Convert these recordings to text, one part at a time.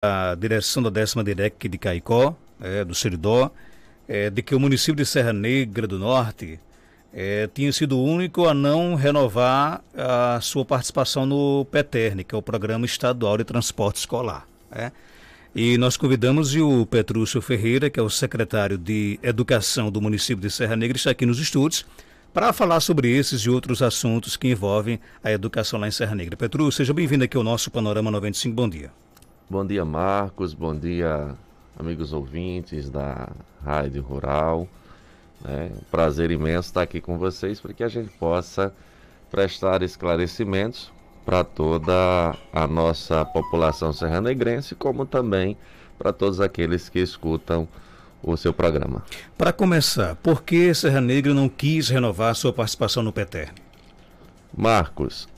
a direção da 10ª DIREC de Caicó, do Seridó, de que o município de Serra Negra do Norte tinha sido o único a não renovar a sua participação no PETERN, que é o Programa Estadual de Transporte Escolar. E nós convidamos o Petrúcio Ferreira, que é o secretário de Educação do município de Serra Negra, está aqui nos estúdios, para falar sobre esses e outros assuntos que envolvem a educação lá em Serra Negra. Petrúcio, seja bem-vindo aqui ao nosso Panorama 95, bom dia. Bom dia, Marcos, bom dia, amigos ouvintes da Rádio Rural. Prazer imenso estar aqui com vocês para que a gente possa prestar esclarecimentos para toda a nossa população serranegrense, como também para todos aqueles que escutam o seu programa. Para começar, por que Serra Negra não quis renovar sua participação no PETERN? Marcos,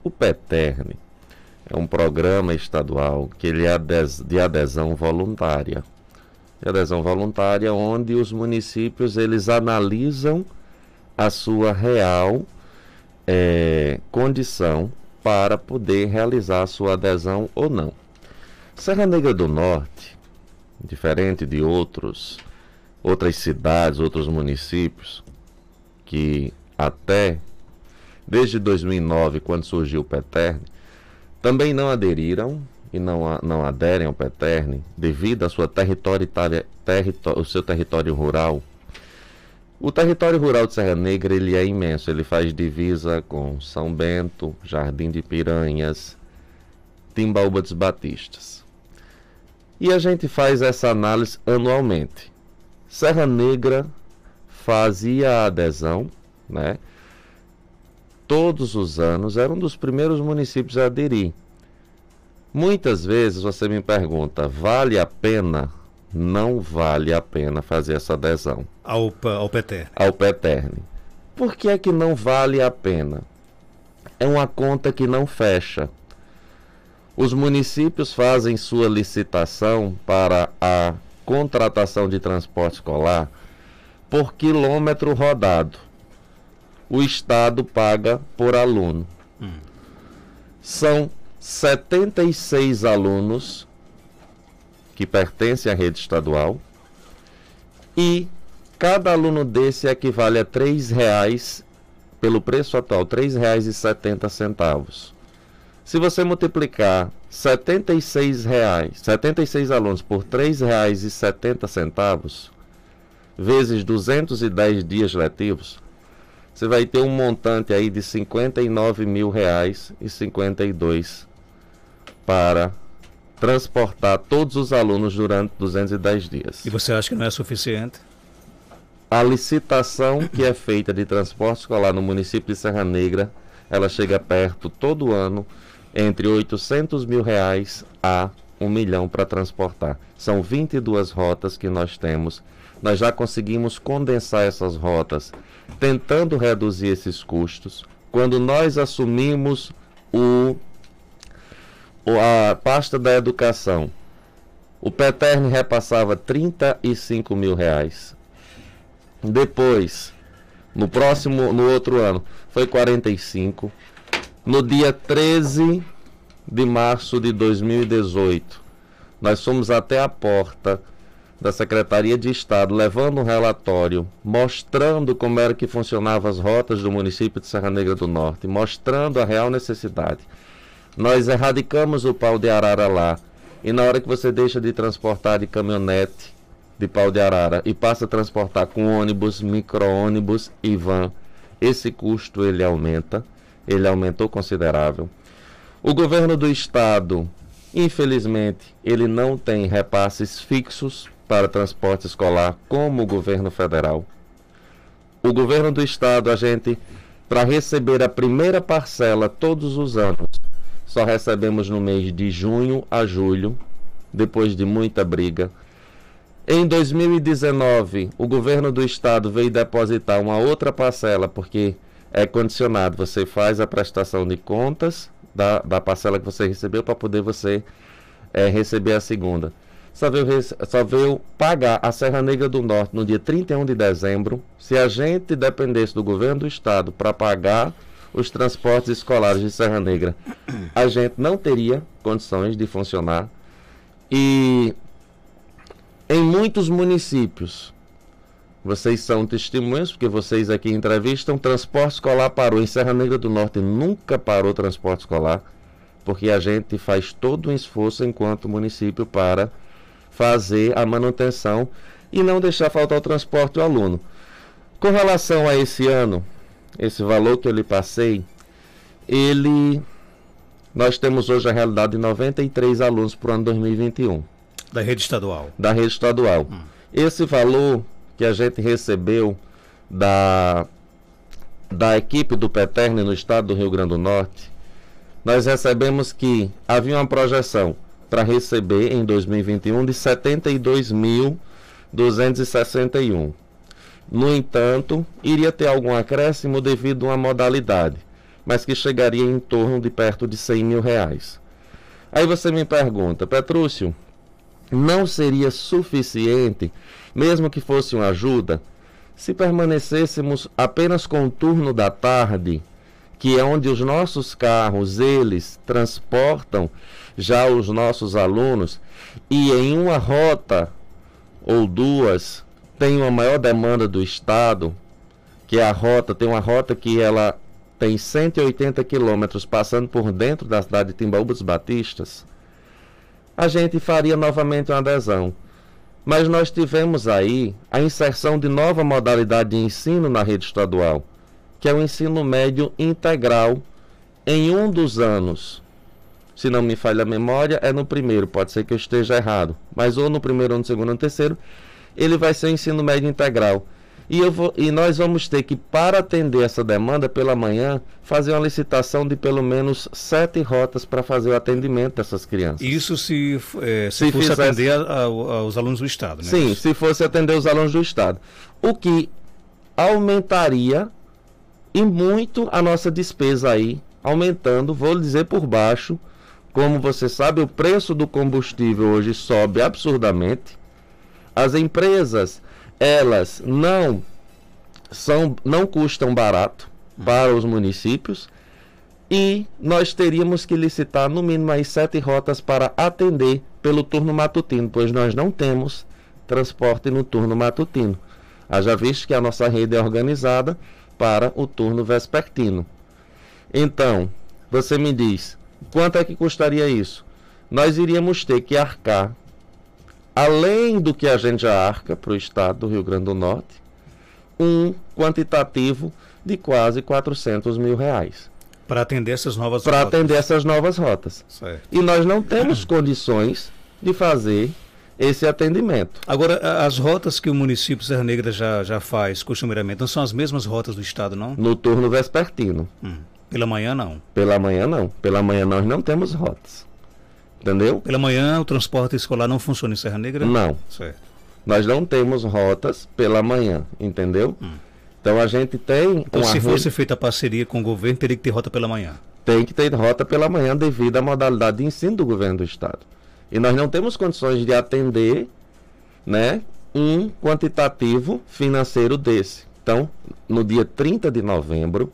o PETERN é um programa estadual que ele é de adesão voluntária. De adesão voluntária, onde os municípios eles analisam a sua real condição para poder realizar a sua adesão ou não. Serra Negra do Norte, diferente de outras cidades, outros municípios, que até desde 2009, quando surgiu o PETERN, também não aderiram e não aderem ao PETERN devido ao seu território rural. O território rural de Serra Negra ele é imenso, ele faz divisa com São Bento, Jardim de Piranhas, Timbaúba dos Batistas. E a gente faz essa análise anualmente. Serra Negra fazia a adesão, todos os anos, era um dos primeiros municípios a aderir. Muitas vezes você me pergunta, vale a pena? Não vale a pena fazer essa adesão. Ao PETERN. Ao PETERN. Por que é que não vale a pena? É uma conta que não fecha. Os municípios fazem sua licitação para a contratação de transporte escolar por quilômetro rodado. O Estado paga por aluno. São 76 alunos que pertencem à rede estadual e cada aluno desse equivale a R$3, pelo preço atual, R$3,70. Se você multiplicar 76 alunos por R$3,70 vezes 210 dias letivos, você vai ter um montante aí de R$59.052 para transportar todos os alunos durante 210 dias. E você acha que não é suficiente? A licitação que é feita de transporte escolar no município de Serra Negra, ela chega perto todo ano entre R$800 mil a R$1 milhão para transportar. São 22 rotas que nós temos. Nós já conseguimos condensar essas rotas, tentando reduzir esses custos. Quando nós assumimos a pasta da educação, o PETERN repassava R$35 mil. Depois, no outro ano, foi 45. No dia 13 de março de 2018, nós fomos até a porta da Secretaria de Estado, levando um relatório, mostrando como era que funcionavam as rotas do município de Serra Negra do Norte, mostrando a real necessidade. Nós erradicamos o pau de arara lá, e na hora que você deixa de transportar de caminhonete de pau de arara e passa a transportar com ônibus, micro-ônibus e van, esse custo ele aumentou considerável. O governo do estado, infelizmente, ele não tem repasses fixos para transporte escolar como o governo federal. O governo do estado, para receber a primeira parcela todos os anos, só recebemos no mês de junho a julho, depois de muita briga. Em 2019, o governo do estado veio depositar uma outra parcela, porque é condicionado, você faz a prestação de contas da parcela que você recebeu para poder você receber a segunda. Só veio pagar a Serra Negra do Norte no dia 31 de dezembro. Se a gente dependesse do governo do estado para pagar os transportes escolares de Serra Negra, a gente não teria condições de funcionar. E em muitos municípios, vocês são testemunhas, porque vocês aqui entrevistam, transporte escolar parou. Em Serra Negra do Norte nunca parou transporte escolar, porque a gente faz todo um esforço enquanto município para fazer a manutenção e não deixar faltar o transporte do aluno. Com relação a esse ano, esse valor que eu lhe passei, nós temos hoje a realidade de 93 alunos para o ano 2021. Da rede estadual. Da rede estadual. Esse valor que a gente recebeu da equipe do PETERN no estado do Rio Grande do Norte, nós recebemos que havia uma projeção para receber em 2021 de 72.261. No entanto, iria ter algum acréscimo devido a uma modalidade, mas que chegaria em torno de perto de R$100 mil. Aí você me pergunta, Petrúcio, não seria suficiente, mesmo que fosse uma ajuda, se permanecêssemos apenas com o turno da tarde, que é onde os nossos carros, eles transportam já os nossos alunos, e em uma rota ou duas tem uma maior demanda do estado, que é tem uma rota que ela tem 180 quilômetros passando por dentro da cidade de Timbaúba dos Batistas, a gente faria novamente uma adesão. Mas nós tivemos aí a inserção de nova modalidade de ensino na rede estadual, que é o ensino médio integral em um dos anos. Se não me falha a memória, é no primeiro, pode ser que eu esteja errado, mas ou no primeiro, ou no segundo, ou no terceiro, ele vai ser o ensino médio integral. E nós vamos ter que, para atender essa demanda pela manhã, fazer uma licitação de pelo menos 7 rotas para fazer o atendimento dessas crianças. Isso se fosse atender aos alunos do estado, né? Sim, se fosse atender os alunos do estado. O que aumentaria e muito a nossa despesa aí, aumentando, vou dizer por baixo, como você sabe, o preço do combustível hoje sobe absurdamente. As empresas, elas não custam barato para os municípios, e nós teríamos que licitar no mínimo aí 7 rotas para atender pelo turno matutino, pois nós não temos transporte no turno matutino. Haja visto que a nossa rede é organizada para o turno vespertino. Então, você me diz, quanto é que custaria isso? Nós iríamos ter que arcar, além do que a gente já arca para o estado do Rio Grande do Norte, um quantitativo de quase R$400 mil. Para atender essas novas rotas. Para atender essas novas rotas. Certo. E nós não temos condições de fazer esse atendimento. Agora, as rotas que o município de Serra Negra já faz costumeiramente, não são as mesmas rotas do estado, não? No turno vespertino. Pela manhã, não? Pela manhã, não. Pela manhã nós não temos rotas. Entendeu? Pela manhã o transporte escolar não funciona em Serra Negra? Não. Certo. Nós não temos rotas pela manhã, entendeu? Então a gente tem... Então se fosse feita a parceria com o governo, teria que ter rota pela manhã? Tem que ter rota pela manhã devido à modalidade de ensino do governo do estado. E nós não temos condições de atender, né, um quantitativo financeiro desse. Então, no dia 30 de novembro,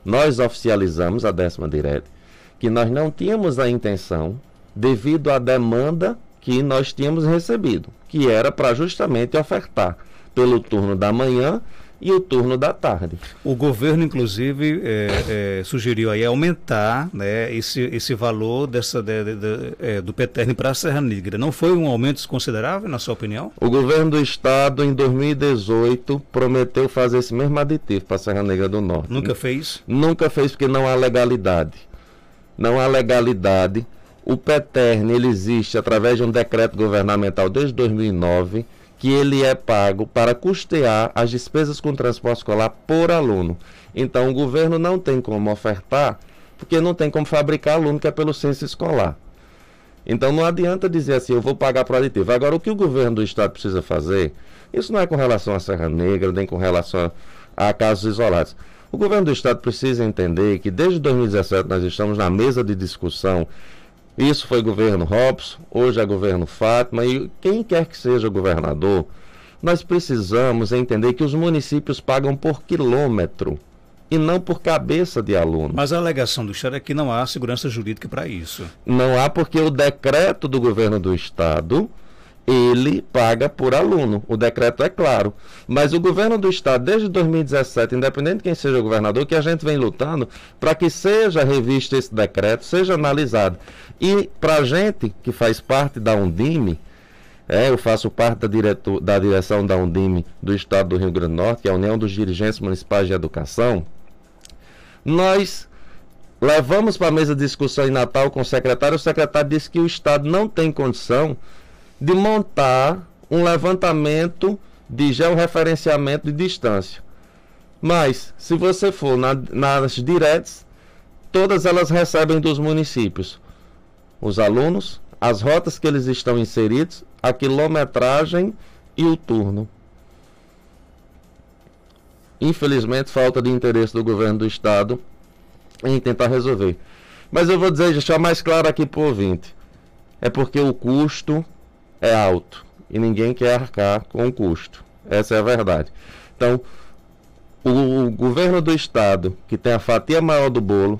nós oficializamos a 10ª Direte que nós não tínhamos a intenção, devido à demanda que nós tínhamos recebido, que era para justamente ofertar pelo turno da manhã e o turno da tarde. O governo, inclusive, sugeriu aí aumentar, né, esse valor do PETERN para a Serra Negra. Não foi um aumento considerável, na sua opinião? O governo do estado, em 2018, prometeu fazer esse mesmo aditivo para a Serra Negra do Norte. Nunca fez? Nunca fez, porque não há legalidade. Não há legalidade. O PETERN, ele existe através de um decreto governamental desde 2009, que ele é pago para custear as despesas com transporte escolar por aluno. Então, o governo não tem como ofertar, porque não tem como fabricar aluno, que é pelo censo escolar. Então, não adianta dizer assim, eu vou pagar para o aditivo. Agora, o que o governo do estado precisa fazer, isso não é com relação à Serra Negra, nem com relação a casos isolados. O governo do estado precisa entender que desde 2017 nós estamos na mesa de discussão. Isso foi governo Robson, hoje é governo Fátima, e quem quer que seja o governador, nós precisamos entender que os municípios pagam por quilômetro e não por cabeça de aluno. Mas a alegação do Estado é que não há segurança jurídica para isso. Não há, porque o decreto do governo do Estado, ele paga por aluno. O decreto é claro. Mas o governo do Estado, desde 2017, independente de quem seja o governador, que a gente vem lutando para que seja revisto esse decreto, seja analisado. E para a gente, que faz parte da Undime, eu faço parte da direção da Undime do Estado do Rio Grande do Norte, que é a União dos Dirigentes Municipais de Educação, nós levamos para a mesa de discussão em Natal com o secretário disse que o Estado não tem condição de montar um levantamento de georreferenciamento de distância. Mas, se você for nas diretas, todas elas recebem dos municípios os alunos, as rotas que eles estão inseridos, a quilometragem e o turno. Infelizmente, falta de interesse do governo do Estado em tentar resolver. Mas eu vou deixar mais claro aqui para o ouvinte. É porque o custo é alto e ninguém quer arcar com o custo. Essa é a verdade. Então, o governo do Estado, que tem a fatia maior do bolo,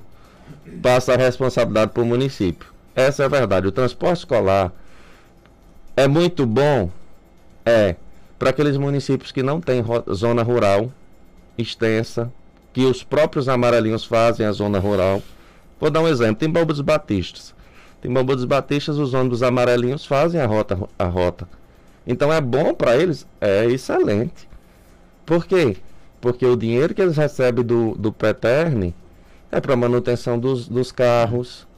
passa a responsabilidade para o município. Essa é a verdade. O transporte escolar é muito bom, para aqueles municípios que não têm zona rural extensa, que os próprios amarelinhos fazem a zona rural. Vou dar um exemplo, Timbambu dos Batistas. Timbambu dos Batistas, os ônibus amarelinhos fazem a rota. Então é bom para eles? É excelente. Por quê? Porque o dinheiro que eles recebem do PETERN é para manutenção dos carros,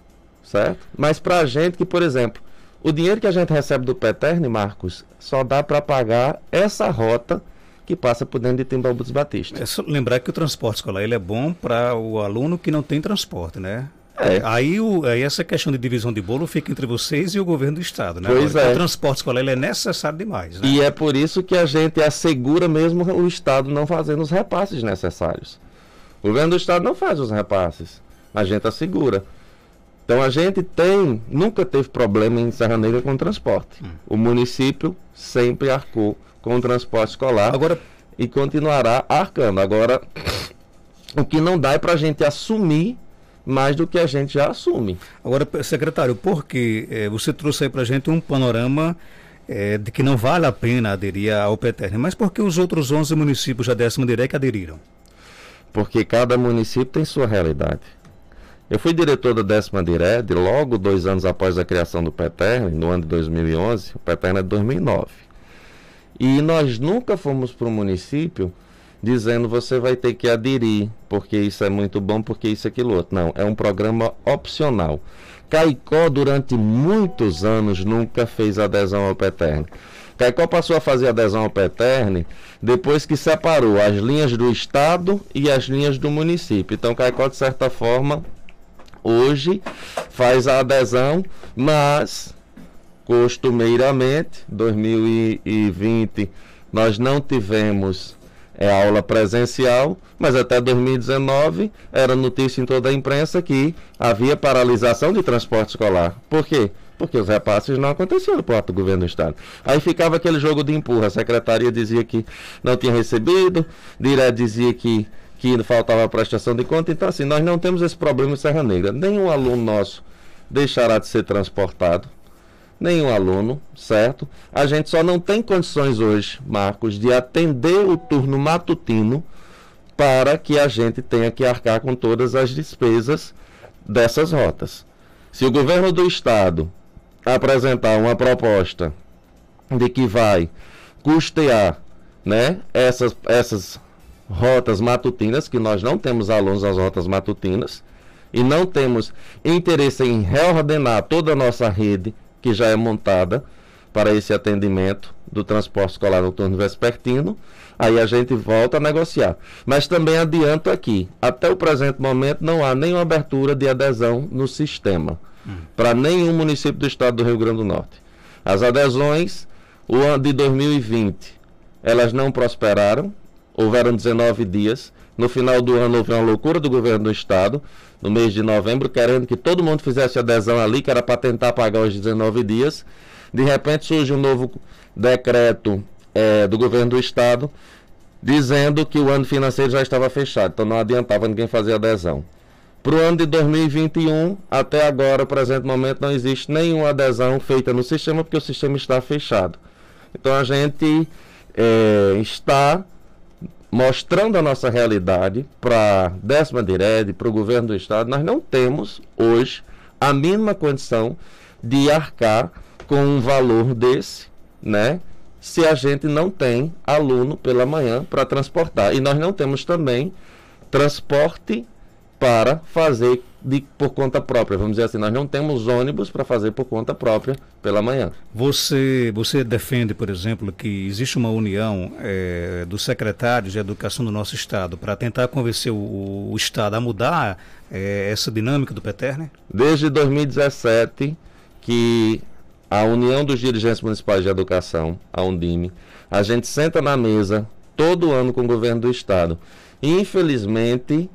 certo? Mas para a gente que, por exemplo, o dinheiro que a gente recebe do PETERN, Marcos, só dá para pagar essa rota que passa por dentro de Timbambu dos Batistas. É só lembrar que o transporte escolar ele é bom para o aluno que não tem transporte, né? Aí essa questão de divisão de bolo fica entre vocês e o governo do Estado, né? Pois O transporte escolar ele é necessário demais, né? E é por isso que a gente assegura mesmo o Estado não fazendo os repasses necessários. O governo do Estado não faz os repasses, a gente assegura. Então a gente nunca teve problema em Serra Negra com o transporte. O município sempre arcou com o transporte escolar e continuará arcando. Agora, o que não dá é para a gente assumir mais do que a gente já assume. Agora, secretário, porque você trouxe aí para a gente um panorama de que não vale a pena aderir ao PETERN, mas por que os outros 11 municípios da 10ª DIREC aderiram? Porque cada município tem sua realidade. Eu fui diretor da 10ª DIREC logo 2 anos após a criação do PETERN, no ano de 2011, o PETERN é de 2009. E nós nunca fomos para o município dizendo você vai ter que aderir, porque isso é muito bom, porque isso é aquilo outro. Não, é um programa opcional. Caicó, durante muitos anos, nunca fez adesão ao PETERN. Caicó passou a fazer adesão ao PETERN depois que separou as linhas do Estado e as linhas do município. Então, Caicó, de certa forma, hoje faz a adesão, mas costumeiramente, 2020, nós não tivemos aula presencial, mas até 2019 era notícia em toda a imprensa que havia paralisação de transporte escolar. Por quê? Porque os repasses não aconteciam por parte do governo do Estado. Aí ficava aquele jogo de empurra. A secretaria dizia que não tinha recebido, direto dizia que faltava prestação de conta. Então, assim, nós não temos esse problema em Serra Negra. Nenhum aluno nosso deixará de ser transportado. Nenhum aluno, certo? A gente só não tem condições hoje, Marcos, de atender o turno matutino para que a gente tenha que arcar com todas as despesas dessas rotas. Se o governo do Estado apresentar uma proposta de que vai custear, né, essas rotas matutinas, que nós não temos alunos nas rotas matutinas, e não temos interesse em reordenar toda a nossa rede, que já é montada para esse atendimento do transporte escolar noturno vespertino, aí a gente volta a negociar. Mas também adianto aqui, até o presente momento não há nenhuma abertura de adesão no sistema, para nenhum município do estado do Rio Grande do Norte. As adesões, o ano de 2020, elas não prosperaram, houveram 19 dias, no final do ano houve uma loucura do governo do estado, no mês de novembro, querendo que todo mundo fizesse adesão ali, que era para tentar pagar os 19 dias. De repente surge um novo decreto do governo do estado, dizendo que o ano financeiro já estava fechado, então não adiantava ninguém fazer adesão. Para o ano de 2021, até agora, no presente momento, não existe nenhuma adesão feita no sistema, porque o sistema está fechado. Então a gente está mostrando a nossa realidade para a 10ª para o governo do estado. Nós não temos hoje a mínima condição de arcar com um valor desse, né? Se a gente não tem aluno pela manhã para transportar. E nós não temos também transporte para fazer por conta própria. Vamos dizer assim, nós não temos ônibus para fazer por conta própria pela manhã. Você defende, por exemplo, que existe uma união dos secretários de educação do nosso estado para tentar convencer o estado a mudar essa dinâmica do PETER, né? Desde 2017 que a União dos Dirigentes Municipais de Educação, a Undime, a gente senta na mesa todo ano com o governo do estado. E, infelizmente,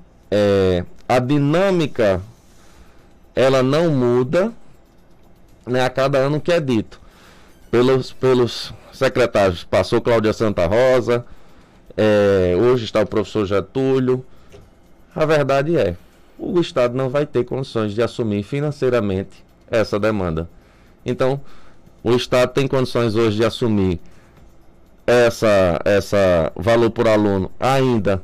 a dinâmica ela não muda, né, a cada ano que é dito pelos secretários. Passou Cláudia Santa Rosa, hoje está o professor Getúlio. A verdade é, o estado não vai ter condições de assumir financeiramente essa demanda. Então, o estado tem condições hoje de assumir essa valor por aluno ainda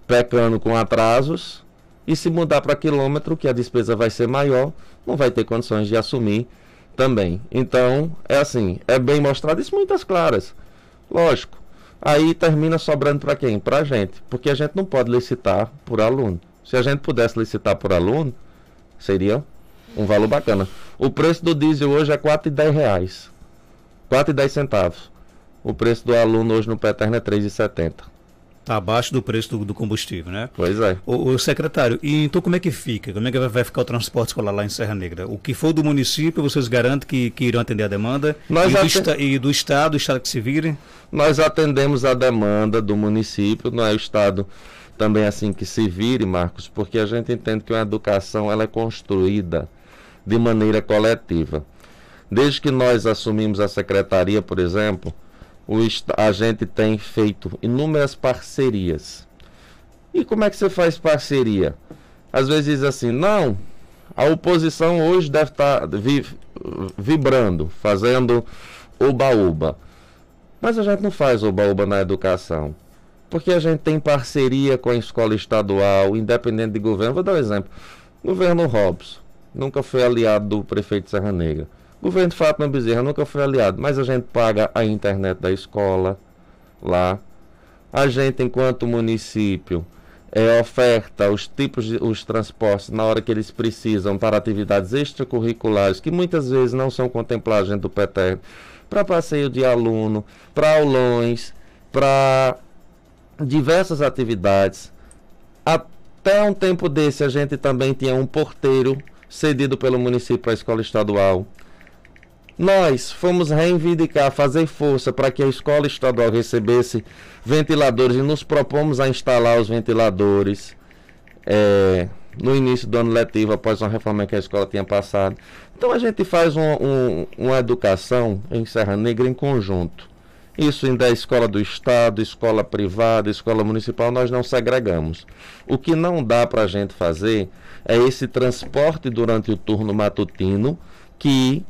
pecando com atrasos, e se mudar para quilômetro, que a despesa vai ser maior, não vai ter condições de assumir também. Então, é assim, é bem mostrado isso muitas claras. Lógico, aí termina sobrando para quem? Para a gente, porque a gente não pode licitar por aluno. Se a gente pudesse licitar por aluno, seria um valor bacana. O preço do diesel hoje é R$ 4,10. R$ 4,10. O preço do aluno hoje no PETER é R$ 3,70. Está abaixo do preço do combustível, né? Pois é. O secretário, e então como é que fica? Como é que vai ficar o transporte escolar lá em Serra Negra? O que for do município, vocês garantem que irão atender a demanda? E do estado que se vire? Nós atendemos a demanda do município, não é o estado também assim que se vire, Marcos, porque a gente entende que uma educação ela é construída de maneira coletiva. Desde que nós assumimos a secretaria, por exemplo, a gente tem feito inúmeras parcerias. E como é que você faz parceria? Às vezes diz assim, não, a oposição hoje deve estar vibrando, fazendo oba-oba. Mas a gente não faz oba-oba na educação, porque a gente tem parceria com a escola estadual, independente de governo. Vou dar um exemplo. Governo Robson nunca foi aliado do prefeito de Serra Negra. Governo de Fátima Bezerra nunca foi aliado, mas a gente paga a internet da escola lá. A gente, enquanto município, oferta os transportes na hora que eles precisam para atividades extracurriculares, que muitas vezes não são contempladas dentro do PETER, para passeio de aluno, para aulões, para diversas atividades. Até um tempo desse, a gente também tinha um porteiro cedido pelo município para a escola estadual. Nós fomos reivindicar, fazer força para que a escola estadual recebesse ventiladores e nos propomos a instalar os ventiladores no início do ano letivo, após uma reforma que a escola tinha passado. Então a gente faz uma educação em Serra Negra em conjunto. Isso ainda é escola do estado, escola privada, escola municipal, nós não segregamos. O que não dá para a gente fazer é esse transporte durante o turno matutino que,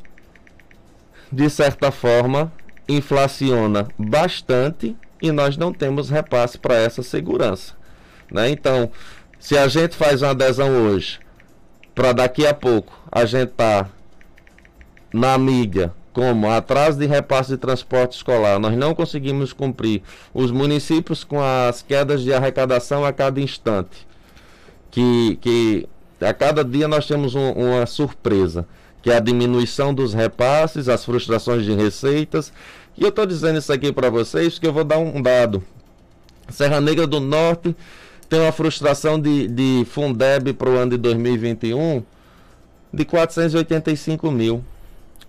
de certa forma, inflaciona bastante e nós não temos repasse para essa segurança, né? Então, se a gente faz uma adesão hoje, para daqui a pouco a gente tá na mídia como atraso de repasse de transporte escolar, nós não conseguimos cumprir, os municípios com as quedas de arrecadação a cada instante, que a cada dia nós temos uma surpresa, que é a diminuição dos repasses, as frustrações de receitas. E eu estou dizendo isso aqui para vocês porque eu vou dar um dado. Serra Negra do Norte tem uma frustração de Fundeb para o ano de 2021 de 485 mil.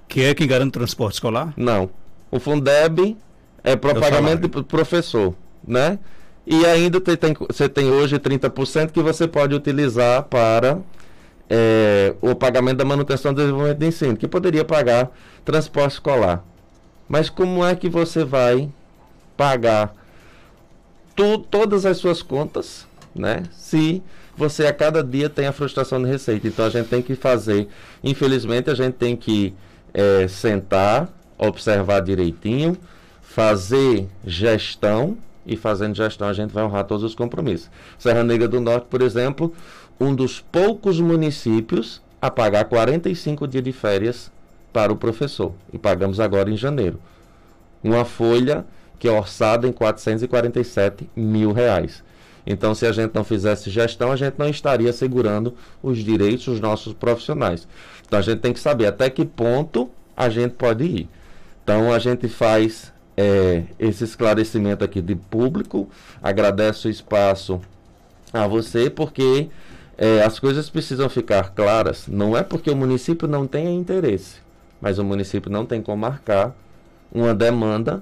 Que é quem garante o transporte escolar? Não. O Fundeb é para pagamento de professor, né? E ainda você tem hoje 30% que você pode utilizar para o pagamento da manutenção do desenvolvimento de ensino, que poderia pagar transporte escolar. Mas como é que você vai pagar todas as suas contas, né? Se você a cada dia tem a frustração de receita. Então a gente tem que fazer, infelizmente a gente tem que sentar, observar direitinho, fazer gestão, e fazendo gestão a gente vai honrar todos os compromissos. Serra Negra do Norte, por exemplo, um dos poucos municípios a pagar 45 dias de férias para o professor. E pagamos agora em janeiro. Uma folha que é orçada em R$447 mil. Então, se a gente não fizesse gestão, a gente não estaria segurando os direitos dos nossos profissionais. Então, a gente tem que saber até que ponto a gente pode ir. Então, a gente faz esse esclarecimento aqui de público. Agradeço o espaço a você, porque as coisas precisam ficar claras. Não é porque o município não tenha interesse, mas o município não tem como marcar uma demanda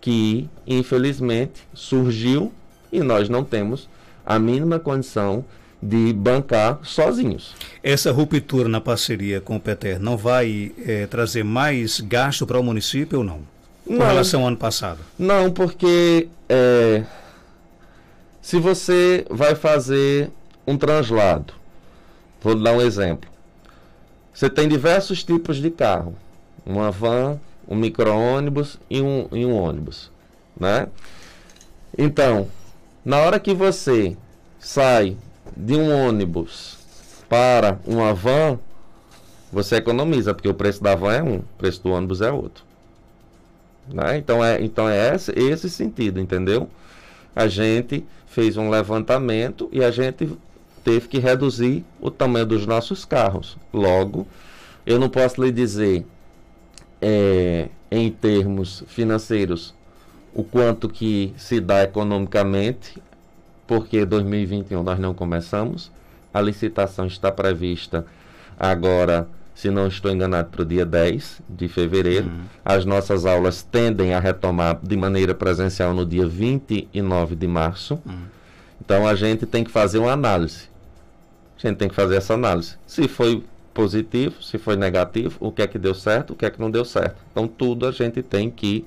que, infelizmente, surgiu e nós não temos a mínima condição de bancar sozinhos. Essa ruptura na parceria com o PETER não vai trazer mais gasto para o município ou não? Com relação ao ano passado? Não, porque se você vai fazer um translado, vou dar um exemplo. Você tem diversos tipos de carro. Uma van, um micro-ônibus e um ônibus, né? Então, na hora que você sai de um ônibus para uma van, você economiza, porque o preço da van é um, o preço do ônibus é outro. Né? Então é esse sentido, entendeu? A gente fez um levantamento e a gente teve que reduzir o tamanho dos nossos carros. Logo, eu não posso lhe dizer em termos financeiros o quanto que se dá economicamente, porque 2021 nós não começamos. A licitação está prevista agora, se não estou enganado, para o dia 10 de fevereiro. As nossas aulas tendem a retomar de maneira presencial no dia 29 de março. Então a gente tem que fazer uma análise. A gente tem que fazer essa análise. Se foi positivo, se foi negativo, o que é que deu certo, o que é que não deu certo. Então tudo a gente tem que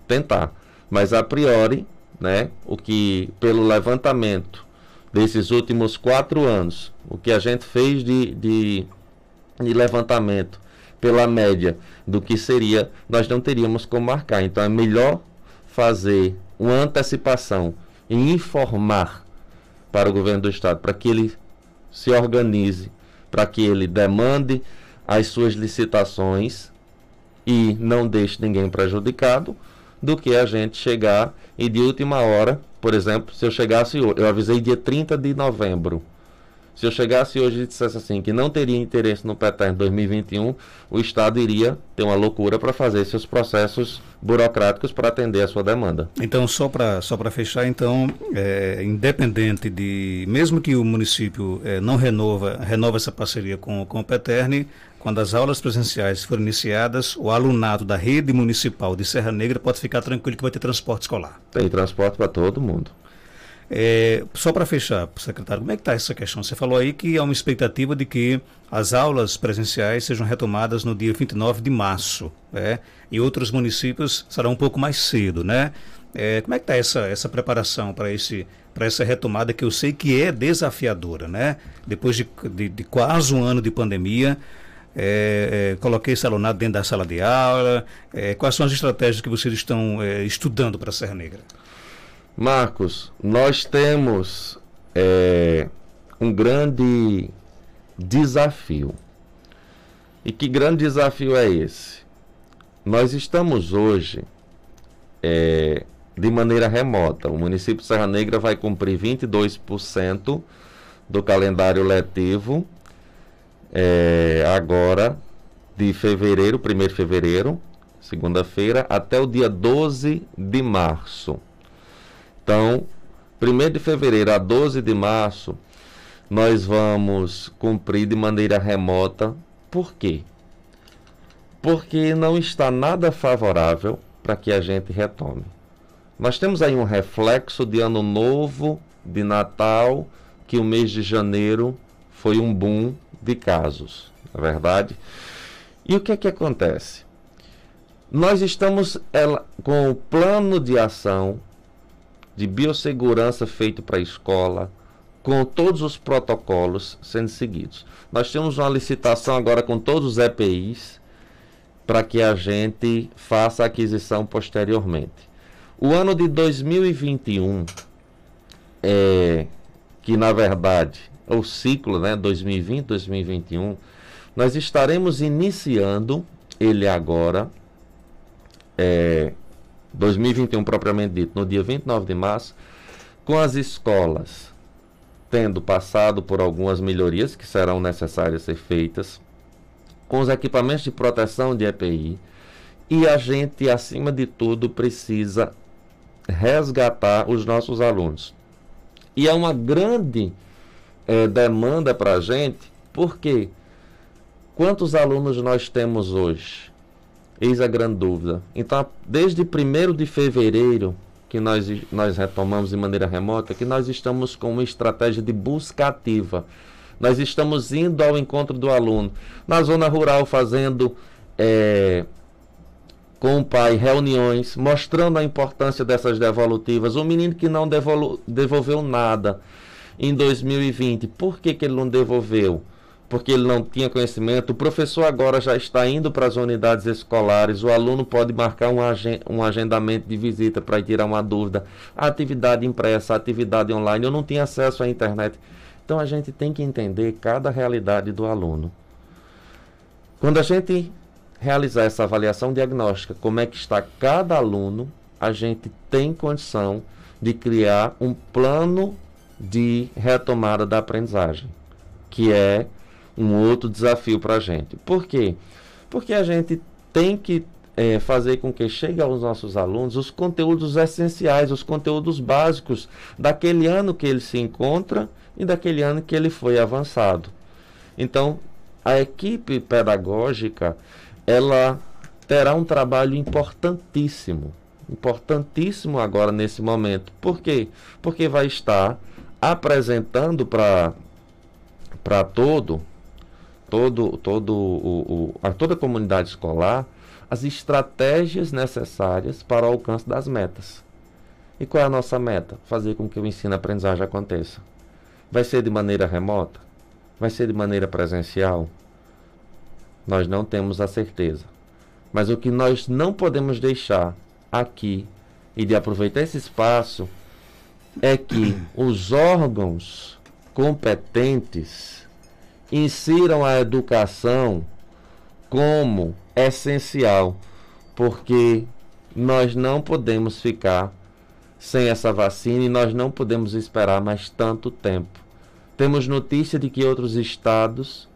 tentar. Mas a priori, né, o que pelo levantamento desses últimos 4 anos, o que a gente fez de levantamento pela média do que seria, nós não teríamos como marcar. Então é melhor fazer uma antecipação e informar para o governo do estado, para que ele se organize, para que ele demande as suas licitações e não deixe ninguém prejudicado, do que a gente chegar e de última hora, por exemplo, se eu chegasse hoje, eu avisei dia 30 de novembro, se eu chegasse hoje e dissesse assim, que não teria interesse no PETER em 2021, o Estado iria ter uma loucura para fazer seus processos burocráticos para atender a sua demanda. Então, só para fechar, então, independente de, mesmo que o município não renova essa parceria com o PETER, quando as aulas presenciais forem iniciadas, o alunado da rede municipal de Serra Negra pode ficar tranquilo que vai ter transporte escolar. Tem transporte para todo mundo. Só para fechar, secretário, como é que está essa questão? Você falou aí que há uma expectativa de que as aulas presenciais sejam retomadas no dia 29 de março, né? E outros municípios serão um pouco mais cedo, né? Como é que está essa preparação para essa retomada, que eu sei que é desafiadora, né? Depois de quase um ano de pandemia, coloquei esse alunado dentro da sala de aula. Quais são as estratégias que vocês estão estudando para a Serra Negra? Marcos, nós temos um grande desafio. E que grande desafio é esse? Nós estamos hoje de maneira remota. O município de Serra Negra vai cumprir 22% do calendário letivo agora de fevereiro, 1º de fevereiro, segunda-feira, até o dia 12 de março. Então, 1º de fevereiro a 12 de março, nós vamos cumprir de maneira remota. Por quê? Porque não está nada favorável para que a gente retome. Nós temos aí um reflexo de Ano Novo, de Natal, que o mês de janeiro foi um boom de casos, não é verdade? E o que é que acontece? Nós estamos com o plano de ação de biossegurança feito para a escola, com todos os protocolos sendo seguidos. Nós temos uma licitação agora com todos os EPIs para que a gente faça a aquisição posteriormente. O ano de 2021, que na verdade é o ciclo, né, 2020, 2021, nós estaremos iniciando ele agora, 2021 propriamente dito, no dia 29 de março, com as escolas tendo passado por algumas melhorias que serão necessárias ser feitas, com os equipamentos de proteção de EPI, e a gente, acima de tudo, precisa resgatar os nossos alunos. E é uma grande demanda para a gente, porque quantos alunos nós temos hoje? Eis a grande dúvida. Então, desde 1º de fevereiro, que nós retomamos de maneira remota, que nós estamos com uma estratégia de busca ativa. Nós estamos indo ao encontro do aluno. Na zona rural, fazendo com o pai reuniões, mostrando a importância dessas devolutivas. O menino que não devolveu nada em 2020, por que ele não devolveu? Porque ele não tinha conhecimento. O professor agora já está indo para as unidades escolares, o aluno pode marcar um agendamento de visita para tirar uma dúvida. A atividade impressa, a atividade online, eu não tinha acesso à internet. Então a gente tem que entender cada realidade do aluno. Quando a gente realizar essa avaliação diagnóstica, como é que está cada aluno, a gente tem condição de criar um plano de retomada da aprendizagem, que é um outro desafio para a gente. Por quê? Porque a gente tem que fazer com que chegue aos nossos alunos os conteúdos essenciais, os conteúdos básicos daquele ano que ele se encontra e daquele ano que ele foi avançado. Então, a equipe pedagógica, ela terá um trabalho importantíssimo agora nesse momento. Por quê? Porque vai estar apresentando para toda a comunidade escolar as estratégias necessárias para o alcance das metas. E qual é a nossa meta? Fazer com que o ensino-aprendizagem aconteça. Vai ser de maneira remota? Vai ser de maneira presencial? Nós não temos a certeza. Mas o que nós não podemos deixar aqui e de aproveitar esse espaço é que os órgãos competentes insiram a educação como essencial, porque nós não podemos ficar sem essa vacina e nós não podemos esperar mais tanto tempo. Temos notícia de que outros estados,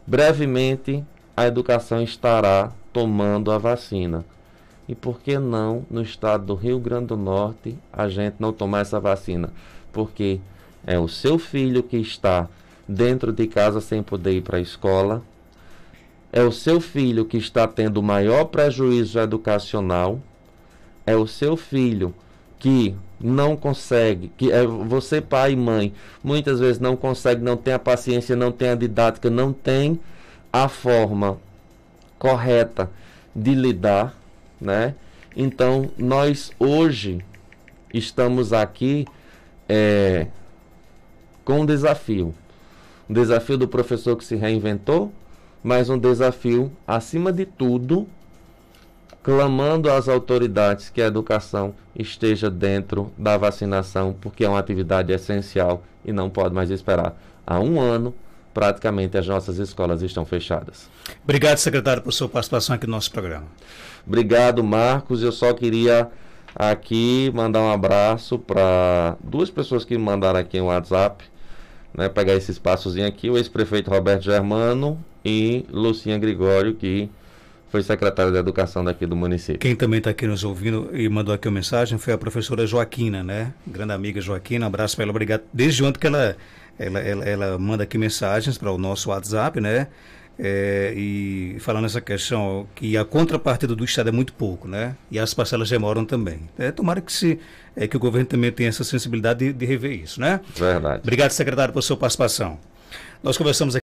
brevemente, a educação estará tomando a vacina. E por que não, no estado do Rio Grande do Norte, a gente não tomar essa vacina? Porque é o seu filho que está dentro de casa sem poder ir para a escola, é o seu filho que está tendo maior prejuízo educacional, é o seu filho que não consegue, que é você, pai e mãe, muitas vezes não consegue, não tem a paciência, não tem a didática, não tem a forma correta de lidar, né? Então, nós hoje estamos aqui com um desafio do professor que se reinventou, mas um desafio, acima de tudo, clamando às autoridades que a educação esteja dentro da vacinação, porque é uma atividade essencial e não pode mais esperar. Há um ano, praticamente, as nossas escolas estão fechadas. Obrigado, secretário, por sua participação aqui no nosso programa. Obrigado, Marcos. Eu só queria aqui mandar um abraço para duas pessoas que me mandaram aqui um WhatsApp, né, pegar esse espaçozinho aqui, o ex-prefeito Roberto Germano e Lucinha Gregório, que foi secretária de Educação daqui do município. Quem também está aqui nos ouvindo e mandou aqui uma mensagem foi a professora Joaquina, né? Grande amiga Joaquina, um abraço para ela, obrigado. Desde ontem que ela manda aqui mensagens para o nosso WhatsApp, né? E falando essa questão que a contrapartida do Estado é muito pouco, né? E as parcelas demoram também. Tomara que que o governo também tenha essa sensibilidade de rever isso, né? Verdade. Obrigado, secretário, por sua participação. Nós conversamos aqui